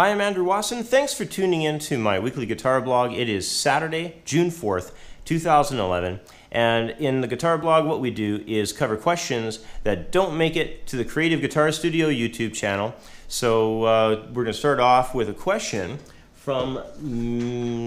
Hi, I'm Andrew Wasson. Thanks for tuning in to my weekly guitar blog. It is Saturday, June 4th, 2011. And in the guitar blog, what we do is cover questions that don't make it to the Creative Guitar Studio YouTube channel. So we're going to start off with a question from,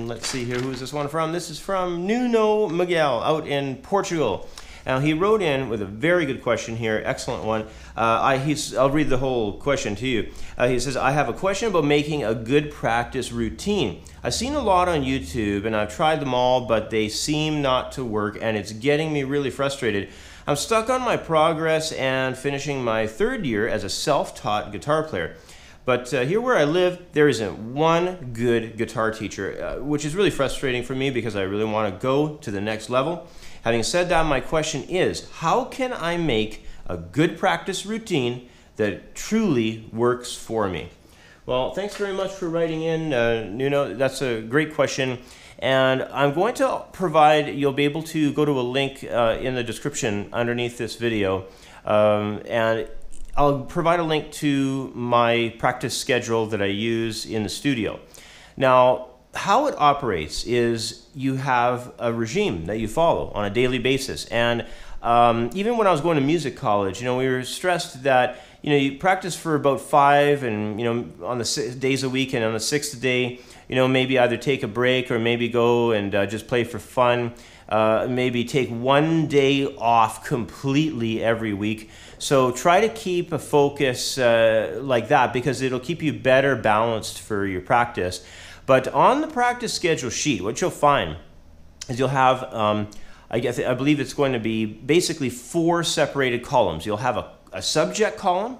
let's see here, who is this one from? This is from Nuno Miguel out in Portugal. Now, he wrote in with a very good question here, excellent one. I'll read the whole question to you. He says, I have a question about making a good practice routine. I've seen a lot on YouTube and I've tried them all, but they seem not to work and it's getting me really frustrated. I'm stuck on my progress and finishing my third year as a self-taught guitar player. But here where I live, there isn't one good guitar teacher, which is really frustrating for me because I really want to go to the next level. Having said that, my question is, how can I make a good practice routine that truly works for me? Well, thanks very much for writing in, Nuno. That's a great question. And I'm going to provide, you'll be able to go to a link in the description underneath this video. And I'll provide a link to my practice schedule that I use in the studio. Now, how it operates is you have a regime that you follow on a daily basis. And even when I was going to music college, we were stressed that, you practice for about 5 and, on the 6 days a week, and on the 6th day, maybe either take a break or maybe go and just play for fun. Maybe take one day off completely every week. So try to keep a focus like that because it'll keep you better balanced for your practice. But on the practice schedule sheet, what you'll find is you'll have, I believe it's going to be basically 4 separated columns. You'll have a subject column,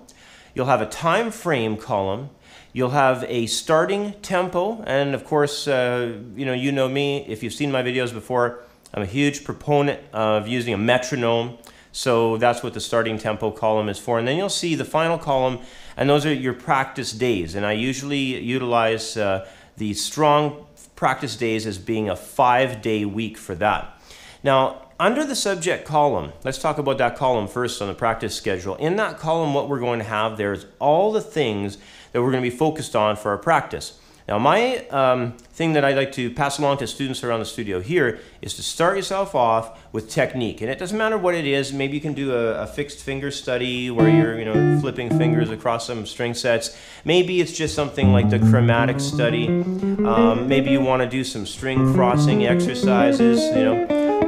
you'll have a time frame column, you'll have a starting tempo, and of course, you know me, if you've seen my videos before, I'm a huge proponent of using a metronome, so that's what the starting tempo column is for. And then you'll see the final column, and those are your practice days, and I usually utilize the strong practice days as being a 5-day week for that. Now, under the subject column, let's talk about that column first on the practice schedule. In that column, what we're going to have there is all the things that we're going to be focused on for our practice. Now, my thing that I like to pass along to students around the studio here is to start yourself off with technique. And it doesn't matter what it is. Maybe you can do a fixed finger study where you're flipping fingers across some string sets. Maybe it's just something like the chromatic study. Maybe you want to do some string crossing exercises,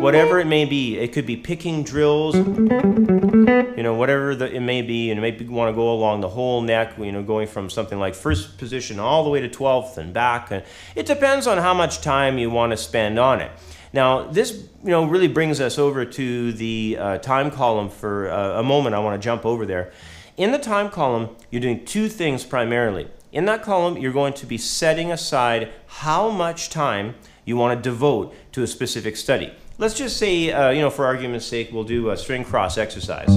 whatever it may be. It could be picking drills, whatever it may be. And maybe you want to go along the whole neck, going from something like first position all the way to 12th and back. And it depends on how much time you want to spend on it. Now, this really brings us over to the time column for a moment. I want to jump over there. In the time column, you're doing 2 things primarily. In that column, you're going to be setting aside how much time you want to devote to a specific study. Let's just say, for argument's sake, we'll do a string cross exercise.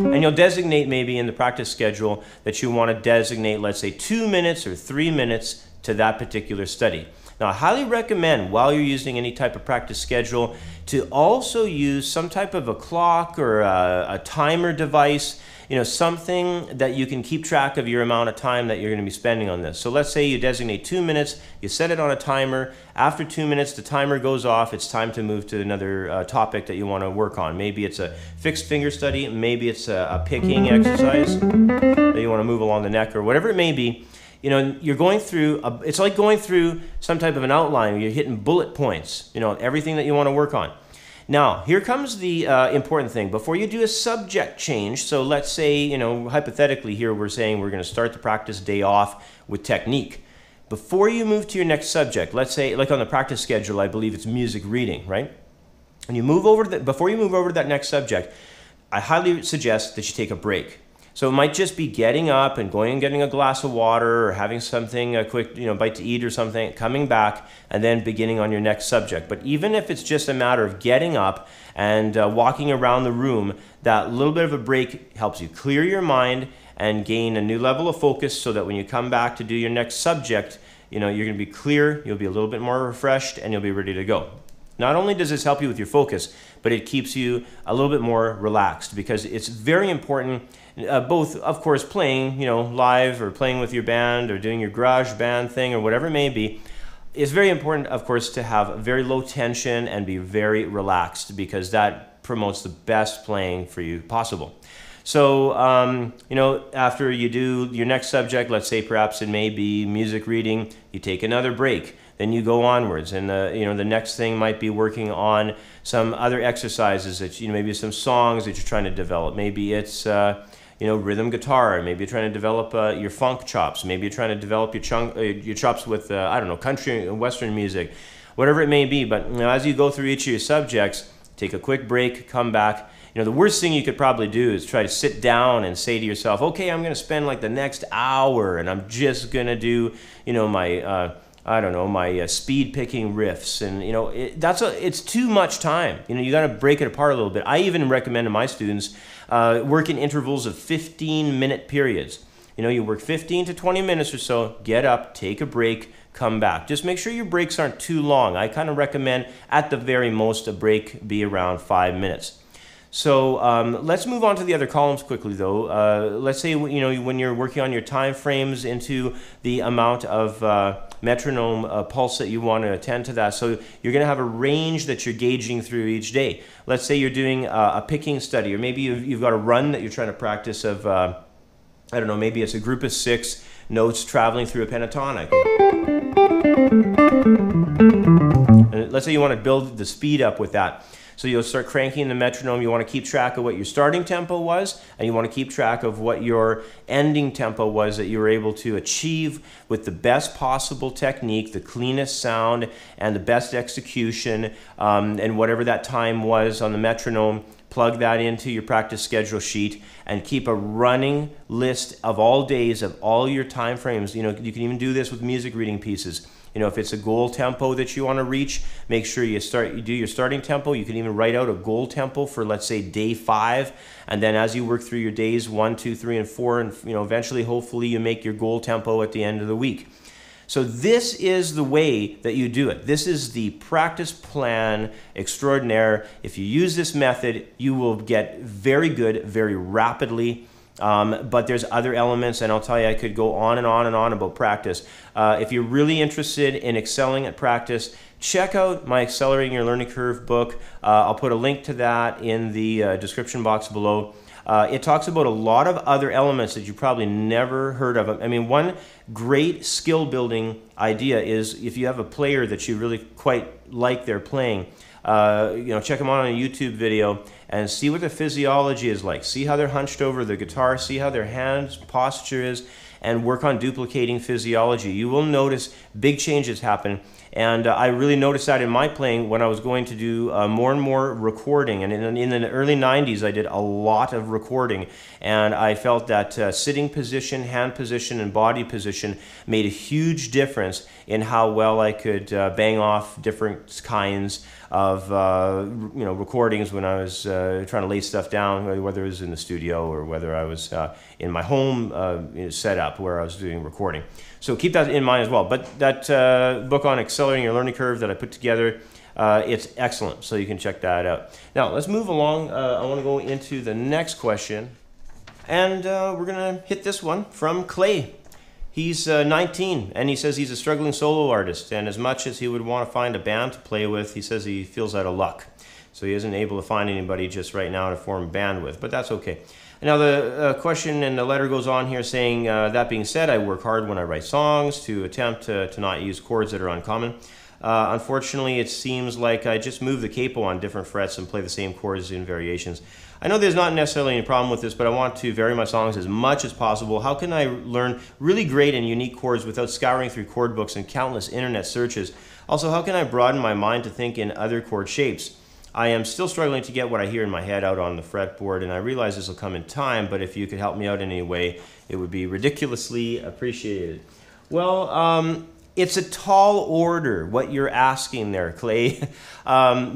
And you'll designate maybe in the practice schedule that you want to designate, let's say, 2 minutes or 3 minutes to that particular study. Now, I highly recommend, while you're using any type of practice schedule, to also use some type of a clock or a timer device, something that you can keep track of your amount of time that you're going to be spending on this. So let's say you designate 2 minutes, you set it on a timer. After 2 minutes, the timer goes off. It's time to move to another topic that you want to work on. Maybe it's a fixed finger study. Maybe it's a picking exercise that you want to move along the neck, or whatever it may be. You're going through, it's like going through some type of an outline. You're hitting bullet points, everything that you want to work on. Now, here comes the important thing. Before you do a subject change, so let's say, hypothetically here, we're saying we're going to start the practice day off with technique. Before you move to your next subject, let's say, like on the practice schedule, I believe it's music reading, right? And before you move over to that next subject, I highly suggest that you take a break. So it might just be getting up and going and getting a glass of water or having something, a quick bite to eat or something, coming back, and then beginning on your next subject. But even if it's just a matter of getting up and walking around the room, that little bit of a break helps you clear your mind and gain a new level of focus so that when you come back to do your next subject, you're going to be clear, you'll be a little bit more refreshed, and you'll be ready to go. Not only does this help you with your focus, but it keeps you a little bit more relaxed, because it's very important both, of course, playing, live or playing with your band or doing your garage band thing or whatever it may be. It's very important, of course, to have very low tension and be very relaxed, because that promotes the best playing for you possible. So, after you do your next subject, let's say perhaps it may be music reading, you take another break. Then you go onwards, and the next thing might be working on some other exercises that maybe some songs that you're trying to develop. Maybe it's rhythm guitar. Maybe you're trying to develop your funk chops. Maybe you're trying to develop your chops with country and western music, whatever it may be. But as you go through each of your subjects, take a quick break, come back. The worst thing you could probably do is try to sit down and say to yourself, okay, I'm going to spend like the next hour, and I'm just going to do my speed picking riffs, and it's too much time. You got to break it apart a little bit. I even recommend to my students work in intervals of 15-minute periods. You work 15 to 20 minutes or so, get up, take a break, come back. Just make sure your breaks aren't too long. I kind of recommend at the very most a break be around 5 minutes. So let's move on to the other columns quickly, though. Let's say when you're working on your time frames into the amount of metronome pulse that you want to attend to that. So you're going to have a range that you're gauging through each day. Let's say you're doing a picking study, or maybe you've got a run that you're trying to practice of, maybe it's a group of 6 notes traveling through a pentatonic. And let's say you want to build the speed up with that. So you'll start cranking the metronome. You want to keep track of what your starting tempo was, and you want to keep track of what your ending tempo was that you were able to achieve with the best possible technique, the cleanest sound, and the best execution, and whatever that time was on the metronome. Plug that into your practice schedule sheet and keep a running list of all days of all your time frames. You can even do this with music reading pieces. If it's a goal tempo that you want to reach, make sure you do your starting tempo. You can even write out a goal tempo for, let's say, day 5, and then as you work through your days 1, 2, 3, and 4, and eventually, hopefully, you make your goal tempo at the end of the week. So this is the way that you do it. This is the practice plan extraordinaire. If you use this method, you will get very good very rapidly. But there's other elements, and I'll tell you, I could go on and on and on about practice. If you're really interested in excelling at practice, check out my Accelerating Your Learning Curve book. I'll put a link to that in the description box below. It talks about a lot of other elements that you probably never heard of. I mean, one great skill building idea is if you have a player that you really quite like their playing, check them out on a YouTube video and see what the physiology is like. See how they're hunched over the guitar, see how their hands posture is, and work on duplicating physiology. You will notice big changes happen. And I really noticed that in my playing when I was going to do more and more recording. And in the early 90s, I did a lot of recording. And I felt that sitting position, hand position, and body position made a huge difference in how well I could bang off different kinds of recordings when I was trying to lay stuff down, whether it was in the studio or whether I was in my home setup where I was doing recording. So keep that in mind as well. But that book on Accelerating Your Learning Curve that I put together, it's excellent, so you can check that out. Now, let's move along. I want to go into the next question. And we're going to hit this one from Clay. He's 19, and he says he's a struggling solo artist, and as much as he would want to find a band to play with, he says he feels out of luck. So he isn't able to find anybody just right now to form a band with, but that's okay. Now the question and the letter goes on here saying, that being said, I work hard when I write songs to attempt to not use chords that are uncommon. Unfortunately, it seems like I just move the capo on different frets and play the same chords in variations. I know there's not necessarily any problem with this, but I want to vary my songs as much as possible. How can I learn really great and unique chords without scouring through chord books and countless internet searches? Also, how can I broaden my mind to think in other chord shapes? I am still struggling to get what I hear in my head out on the fretboard, and I realize this will come in time, but if you could help me out in any way, it would be ridiculously appreciated. Well, it's a tall order, what you're asking there, Clay,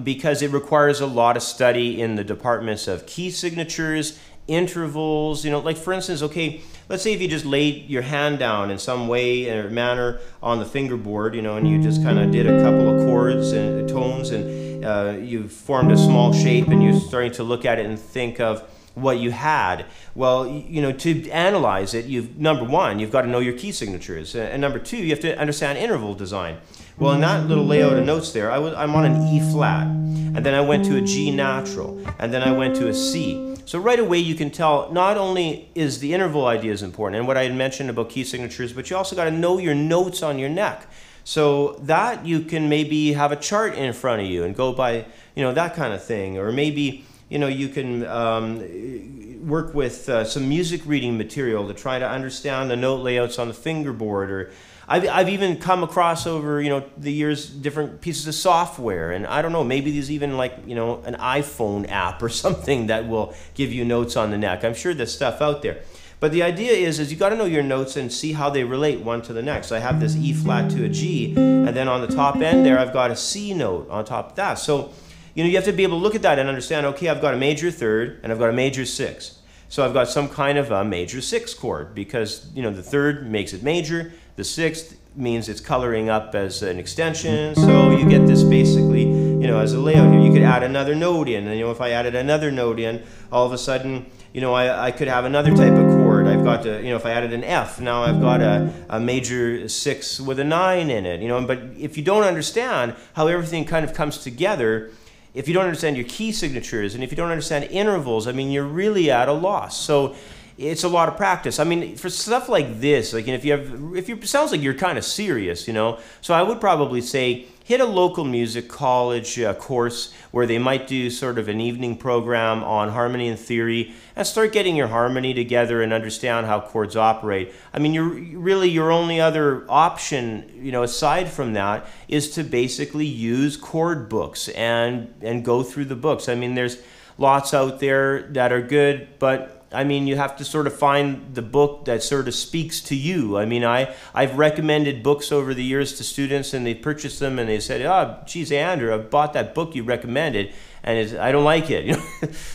because it requires a lot of study in the departments of key signatures, intervals, like for instance, okay, let's say if you just laid your hand down in some way or manner on the fingerboard, and you just kind of did a couple of chords and tones, and you formed a small shape, and you're starting to look at it and think of what you had. Well, you know, to analyze it, number one, you've got to know your key signatures, and number two, you have to understand interval design. Well, in that little layout of notes there, I'm on an E flat, and then I went to a G natural, and then I went to a C. So right away you can tell not only is the interval ideas important, and what I had mentioned about key signatures, but you also got to know your notes on your neck. So that you can maybe have a chart in front of you and go by, you know, that kind of thing. Or maybe, you know, you can work with some music reading material to try to understand the note layouts on the fingerboard. Or I've even come across over, you know, the years different pieces of software, and I don't know, maybe there's even like, you know, an iPhone app or something that will give you notes on the neck. I'm sure there's stuff out there. But the idea is you got to know your notes and see how they relate one to the next. I have this E flat to a G, and then on the top end there I've got a C note on top of that. So, you know, you have to be able to look at that and understand, okay, I've got a major third and I've got a major sixth. So I've got some kind of a major sixth chord because, you know, the third makes it major, the sixth means it's coloring up as an extension. So you get this basically, you know, as a layout here. You could add another note in, and, you know, if I added another note in, all of a sudden, you know, I could have another type of chord. I've got to, you know, if I added an F, now I've got a major 6 with a 9 in it, you know. But if you don't understand how everything kind of comes together, if you don't understand your key signatures, and if you don't understand intervals, I mean, you're really at a loss. So it's a lot of practice. I mean, for stuff like this, like, if you sounds like you're kind of serious, you know. So I would probably say hit a local music college course where they might do sort of an evening program on harmony and theory, and start getting your harmony together and understand how chords operate. I mean, your only other option, you know, aside from that, is to basically use chord books and go through the books. I mean, there's lots out there that are good, but I mean, you have to sort of find the book that sort of speaks to you. I mean, I've recommended books over the years to students, and they purchased them, and they said, "Oh, geez, Andrew, I bought that book you recommended, and I don't like it." You know?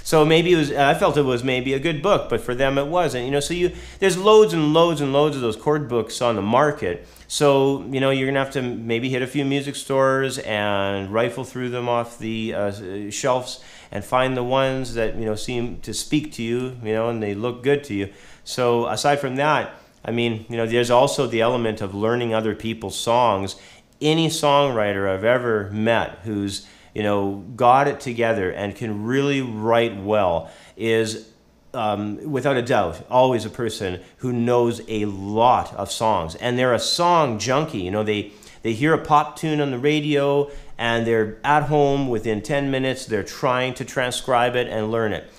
So maybe I felt it was maybe a good book, but for them it wasn't. You know, so there's loads and loads and loads of those chord books on the market. So, you know, you're gonna have to maybe hit a few music stores and rifle through them off the shelves and find the ones that, you know, seem to speak to you, you know, and they look good to you. So aside from that, I mean, you know, there's also the element of learning other people's songs. Any songwriter I've ever met who's, you know, got it together and can really write well is, without a doubt, always a person who knows a lot of songs. And they're a song junkie. You know, they hear a pop tune on the radio, and they're at home within 10 minutes. They're trying to transcribe it and learn it.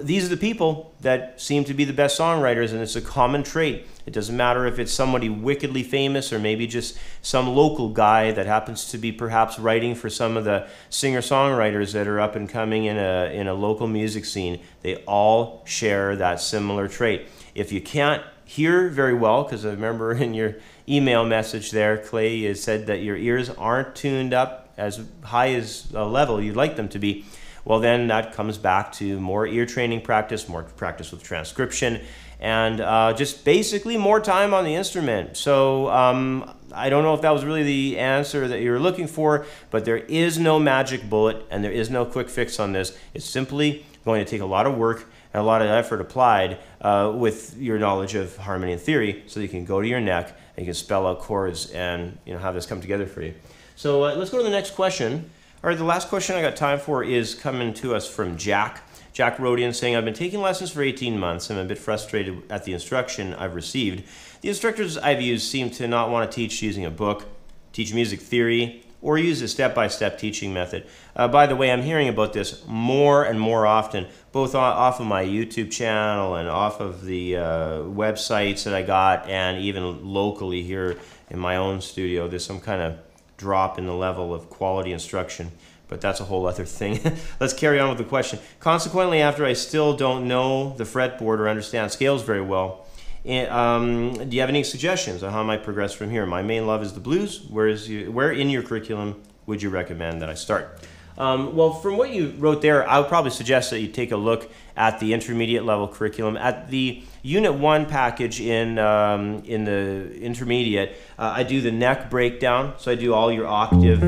These are the people that seem to be the best songwriters, and it's a common trait. It doesn't matter if it's somebody wickedly famous or maybe just some local guy that happens to be perhaps writing for some of the singer-songwriters that are up and coming in a local music scene. They all share that similar trait. If you can't hear very well, because I remember in your email message there, Clay, you said that your ears aren't tuned up as high as a level you'd like them to be. Well, then that comes back to more ear training practice, more practice with transcription, and just basically more time on the instrument. So I don't know if that was really the answer that you were looking for, but there is no magic bullet and there is no quick fix on this. It's simply going to take a lot of work and a lot of effort applied with your knowledge of harmony and theory, so that you can go to your neck and you can spell out chords and, you know, have this come together for you. So let's go to the next question. All right, the last question I got time for is coming to us from Jack. Jack wrote in saying, "I've been taking lessons for 18 months and I'm a bit frustrated at the instruction I've received. The instructors I've used seem to not want to teach using a book, teach music theory, or use a step-by-step teaching method." By the way, I'm hearing about this more and more often, both off of my YouTube channel and off of the websites that I got, and even locally here in my own studio. There's some kind of drop in the level of quality instruction, but that's a whole other thing. Let's carry on with the question. "Consequently, after I still don't know the fretboard or understand scales very well, do you have any suggestions on how I might progress from here? My main love is the blues. Where in your curriculum would you recommend that I start?" Well, from what you wrote there, I would probably suggest that you take a look at the intermediate level curriculum. At the Unit 1 package in the intermediate, I do the neck breakdown. So I do all your octave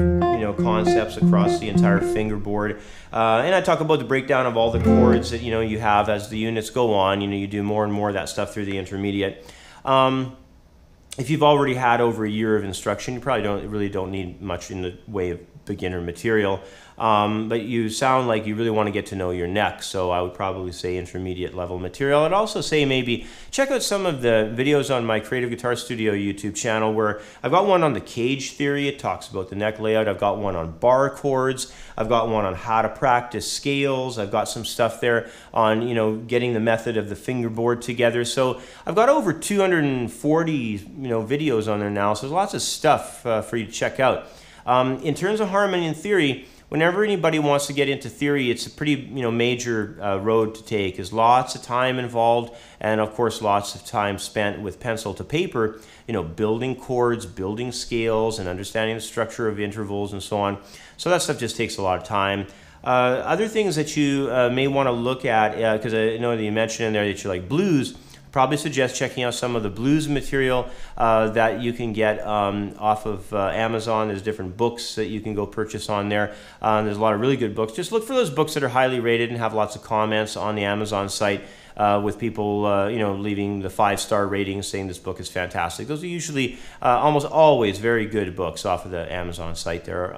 concepts across the entire fingerboard. And I talk about the breakdown of all the chords that you have as the units go on. You do more and more of that stuff through the intermediate. If you've already had over a year of instruction, you probably really don't need much in the way of beginner material. But you sound like you really want to get to know your neck, so I would probably say intermediate level material. I'd also say maybe check out some of the videos on my Creative Guitar Studio YouTube channel, where I've got one on the cage theory. It talks about the neck layout. I've got one on bar chords. I've got one on how to practice scales. I've got some stuff there on getting the method of the fingerboard together. So I've got over 240 videos on there now. So there's lots of stuff for you to check out. In terms of harmony and theory, whenever anybody wants to get into theory, it's a pretty major road to take. There's lots of time involved, and of course lots of time spent with pencil to paper, building chords, building scales, and understanding the structure of intervals and so on. So that stuff just takes a lot of time. Other things that you may want to look at, because I know that you mentioned in there that you like blues, probably suggest checking out some of the blues material that you can get off of Amazon. There's different books that you can go purchase on there. There's a lot of really good books. Just look for those books that are highly rated and have lots of comments on the Amazon site with people leaving the 5-star ratings saying this book is fantastic. Those are usually almost always very good books off of the Amazon site there.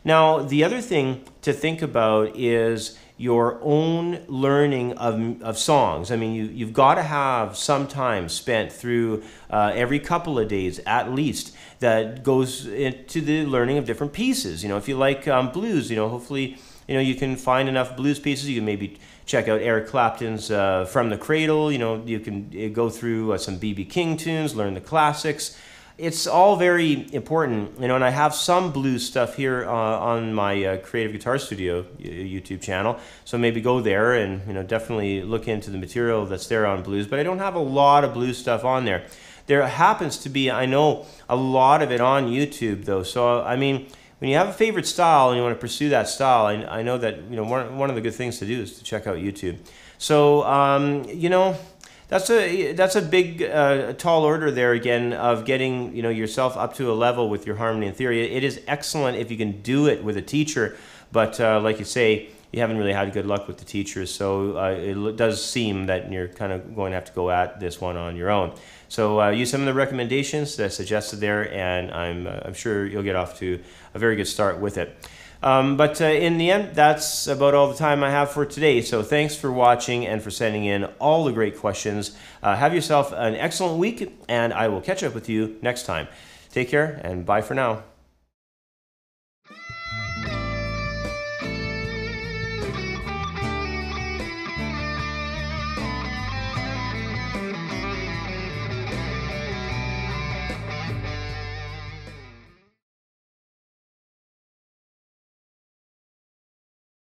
Now, the other thing to think about is your own learning of songs. I mean, you've got to have some time spent through every couple of days at least that goes into the learning of different pieces. If you like blues, hopefully you can find enough blues pieces. You can maybe check out Eric Clapton's From the Cradle. You can go through some B.B. King tunes, learn the classics. It's all very important, and I have some blues stuff here on my Creative Guitar Studio YouTube channel, so maybe go there and definitely look into the material that's there on blues, but I don't have a lot of blues stuff on there. There happens to be, I know, a lot of it on YouTube though, so I mean, when you have a favorite style and you want to pursue that style, I know that one of the good things to do is to check out YouTube. So, that's a big, tall order there again of getting yourself up to a level with your harmony and theory. It is excellent if you can do it with a teacher, but like you say, you haven't really had good luck with the teachers, so it does seem that you're kind of going to have to go at this one on your own. So use some of the recommendations that I suggested there, and I'm sure you'll get off to a very good start with it. But in the end, that's about all the time I have for today. So thanks for watching and for sending in all the great questions. Have yourself an excellent week, and I will catch up with you next time. Take care, and bye for now.